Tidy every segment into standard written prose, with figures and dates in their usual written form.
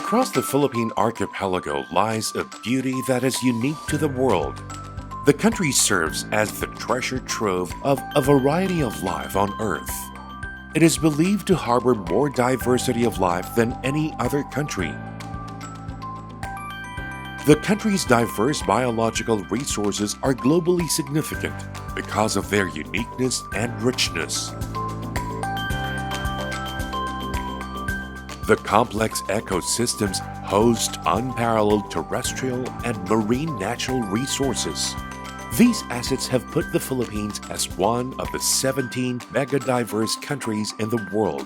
Across the Philippine archipelago lies a beauty that is unique to the world. The country serves as the treasure trove of a variety of life on Earth. It is believed to harbor more diversity of life than any other country. The country's diverse biological resources are globally significant because of their uniqueness and richness. The complex ecosystems host unparalleled terrestrial and marine natural resources. These assets have put the Philippines as one of the 17 mega-diverse countries in the world.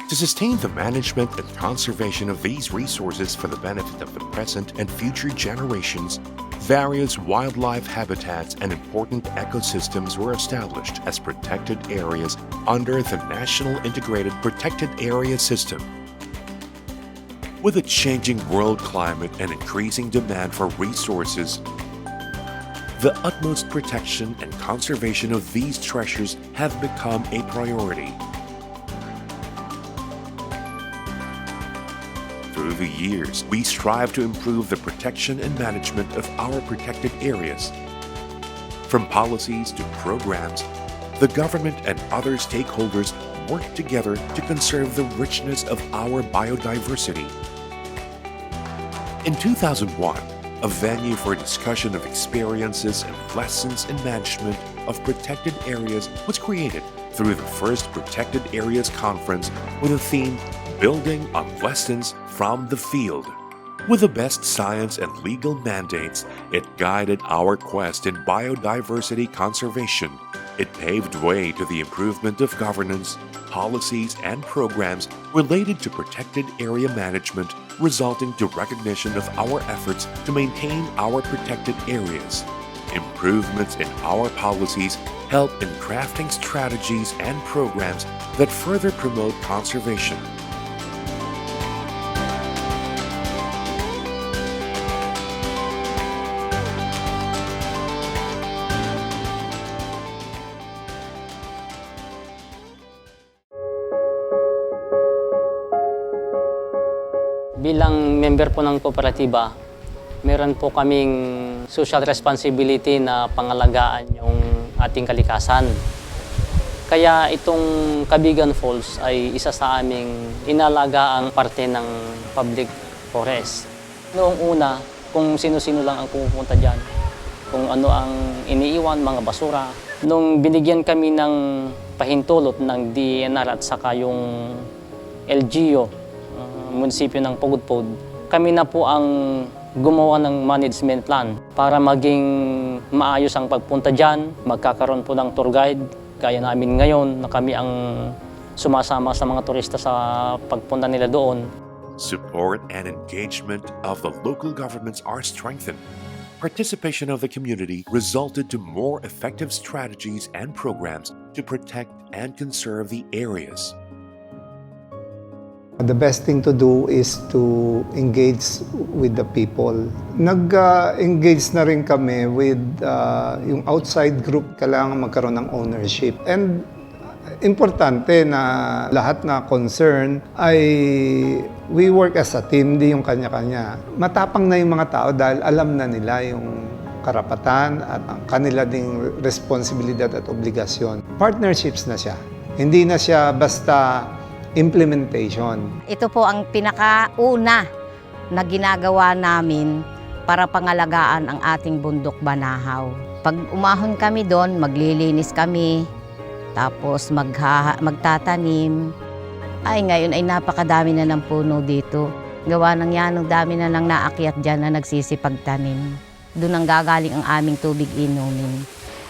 To sustain the management and conservation of these resources for the benefit of the present and future generations, various wildlife habitats and important ecosystems were established as protected areas under the National Integrated Protected Area System. With a changing world climate and increasing demand for resources, the utmost protection and conservation of these treasures have become a priority. Through the years, we strive to improve the protection and management of our protected areas. From policies to programs, the government and other stakeholders work together to conserve the richness of our biodiversity. In 2001, a venue for discussion of experiences and lessons in management of protected areas was created through the first Protected Areas Conference with the theme Building on Lessons from the Field. With the best science and legal mandates, it guided our quest in biodiversity conservation. It paved way to the improvement of governance, policies, and programs related to protected area management, resulting to recognition of our efforts to maintain our protected areas. Improvements in our policies help in crafting strategies and programs that further promote conservation. Bilang member po ng kooperatiba, meron po kaming social responsibility na pangalagaan yung ating kalikasan. Kaya itong Cabigan Falls ay isa sa aming inalagaang parte ng public forest. Noong una, kung sino-sino lang ang pupunta dyan, kung ano ang iniiwan, mga basura. Nung binigyan kami ng pahintulot ng DENR at saka yung LGU, munisipyo ng Pugudpud, kami na po ang gumawa ng management plan para maging maayos ang pagpunta dyan. Magkakaroon po ng tour guide, kaya namin ngayon na kami ang sumasama sa mga turista sa pagpunta nila doon. Support and engagement of the local governments are strengthened. Participation of the community resulted to more effective strategies and programs to protect and conserve the areas. The best thing to do is to engage with the people. Nag-engage na rin kami with yung outside group. Kailangan magkaroon ng ownership. And importante na lahat na concern ay we work as a team, hindi yung kanya-kanya. Matapang na yung mga tao dahil alam na nila yung karapatan at ang kanila ding responsibilidad at obligasyon. Partnerships na siya. Hindi na siya basta implementation. Ito po ang pinakauna na ginagawa namin para pangalagaan ang ating bundok Banahaw. Pag umahon kami doon, maglilinis kami, tapos magtatanim. Ay ngayon ay napakadami na ng puno dito. Gawa ng yan, dami na lang naakyat dyan na nagsisipagtanim. Doon ang gagaling ang aming tubig inumin.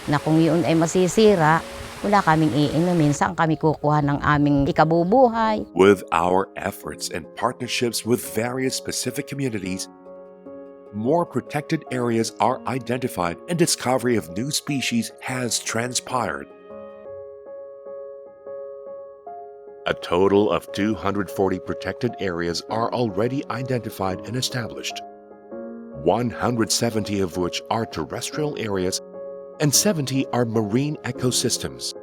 Na kung yun ay masisira, wala kaming iinumin. Saan kami kukuha ng aming ikabubuhay? With our efforts and partnerships with various specific communities, more protected areas are identified and discovery of new species has transpired. A total of 240 protected areas are already identified and established, 170 of which are terrestrial areas and 70 are marine ecosystems.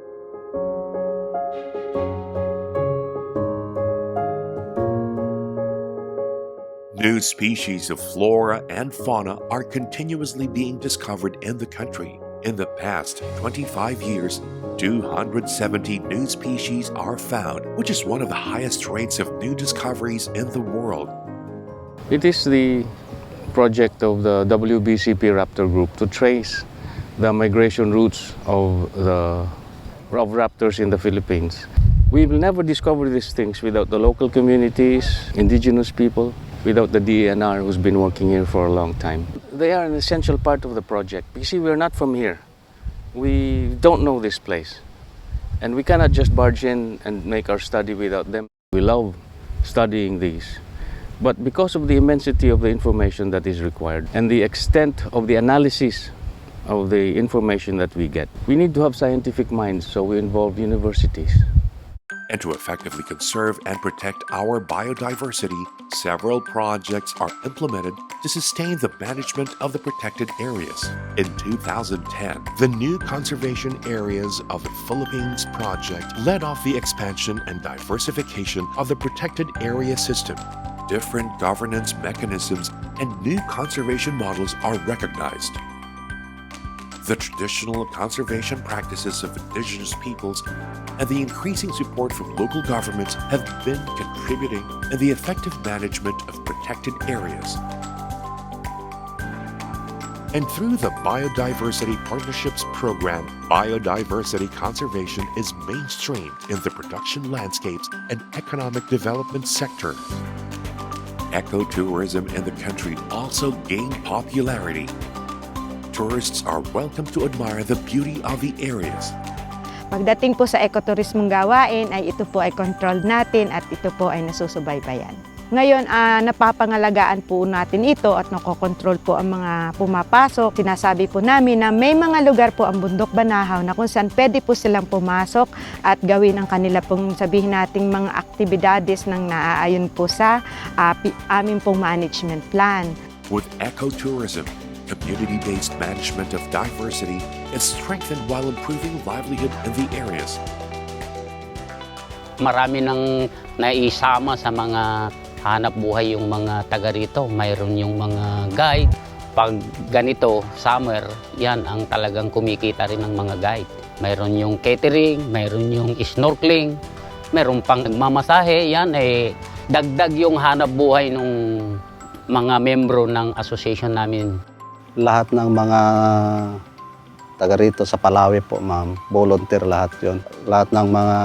New species of flora and fauna are continuously being discovered in the country. In the past 25 years, 270 new species are found, which is one of the highest rates of new discoveries in the world. It is the project of the WBCP Raptor Group to trace the migration routes of raptors in the Philippines. We will never discover these things without the local communities, indigenous people, without the DENR who's been working here for a long time. They are an essential part of the project. You see, we're not from here. We don't know this place. And we cannot just barge in and make our study without them. We love studying these. But because of the immensity of the information that is required and the extent of the analysis of the information that we get, we need to have scientific minds, so we involve universities. And to effectively conserve and protect our biodiversity, several projects are implemented to sustain the management of the protected areas. In 2010, the new Conservation Areas of the Philippines project led off the expansion and diversification of the protected area system. Different governance mechanisms and new conservation models are recognized. The traditional conservation practices of indigenous peoples and the increasing support from local governments have been contributing in the effective management of protected areas. And through the Biodiversity Partnerships Program, biodiversity conservation is mainstreamed in the production landscapes and economic development sector. Ecotourism in the country also gained popularity. Tourists are welcome to admire the beauty of the areas. Pagdating po sa ekoturismong gawain ay ito po ay controlled natin at ito po ay nasusubaybayan. Ngayon, napapangalagaan po natin ito at nakokontrol po ang mga pumapasok. Sinasabi po namin na may mga lugar po ang Bundok Banahaw na kung saan pwede po silang pumasok at gawin ang kanila pong sabihin nating mga aktibidades nang naaayon po sa aming pong management plan. With ecotourism, community-based management of diversity is strengthened while improving livelihood in the areas. Marami nang naisama sa mga hanap buhay yung mga taga rito. Mayroon yung mga guide. Pag ganito, summer, yan ang talagang kumikita rin ng mga guide. Mayroon yung catering, mayroon yung snorkeling, mayroon pang nagmamasahe. Yan ay dagdag yung hanap buhay ng mga membro ng association namin. Lahat ng mga taga rito sa Palawi po, ma'am, volunteer lahat yon. Lahat ng mga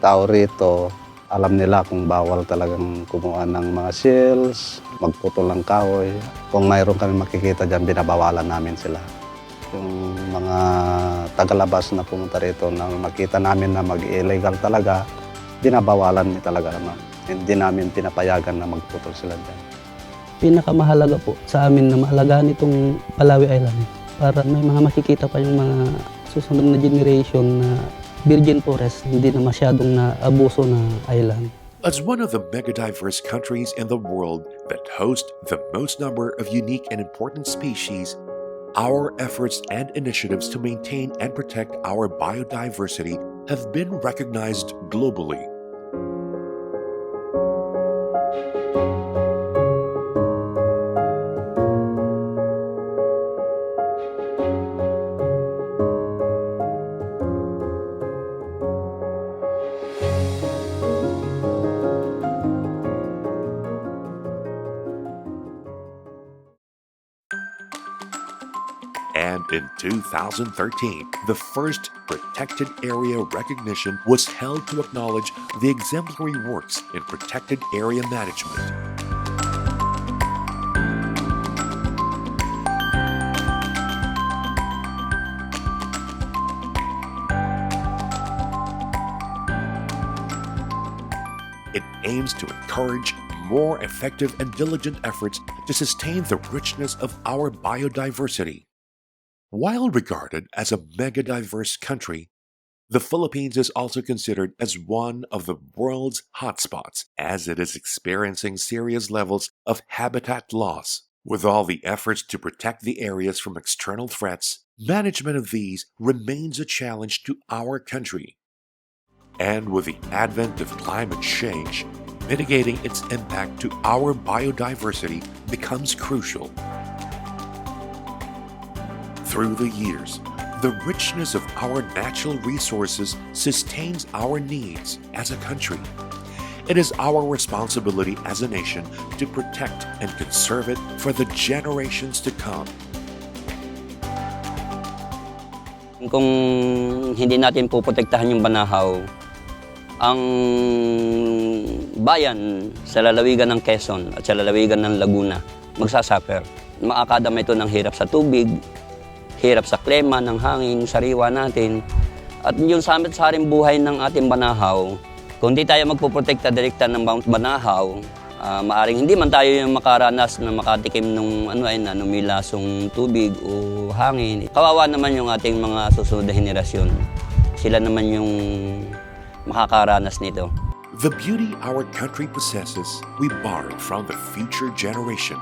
tao rito, alam nila kung bawal talagang kumuha ng mga shells, magputol ng kahoy. Kung mayroon kami makikita dyan, binabawalan namin sila. Yung mga tagalabas na pumunta rito na makita namin na mag-illegal talaga, binabawalan talaga naman. Hindi namin pinapayagan na magputol sila dyan. Pinakamahalaga po sa amin na maalagaan itong Palawi Island para may mga makikita pa yung mga susunod na generation na virgin forest, hindi na masyadong naabuso na island. As one of the mega-diverse countries in the world that host the most number of unique and important species, our efforts and initiatives to maintain and protect our biodiversity have been recognized globally. And in 2013, the first protected area recognition was held to acknowledge the exemplary works in protected area management. It aims to encourage more effective and diligent efforts to sustain the richness of our biodiversity. While regarded as a mega-diverse country, the Philippines is also considered as one of the world's hotspots, as it is experiencing serious levels of habitat loss. With all the efforts to protect the areas from external threats, management of these remains a challenge to our country. And with the advent of climate change, mitigating its impact to our biodiversity becomes crucial. Through the years, the richness of our natural resources sustains our needs as a country. It is our responsibility as a nation to protect and conserve it for the generations to come. Kung hindi natin puprotektahan yung banahaw, ang bayan sa lalawigan ng Quezon at sa lalawigan ng Laguna magsasuffer. Makakadama ito ng hirap sa tubig, hirap sa klima ng hangin, sariwa natin. At yung samit-saring buhay ng ating banahaw, kung hindi tayo magpuprotekta direkta ng banahaw, maaring hindi man tayo yung makaranas na makatikim ng numilasong tubig o hangin. Kawawa naman yung ating mga susunod na henerasyon. Sila naman yung makakaranas nito. The beauty our country possesses, we borrow from the future generation.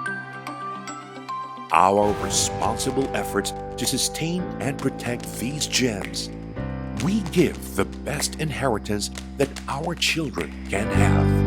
Our responsible efforts to sustain and protect these gems, we give the best inheritance that our children can have.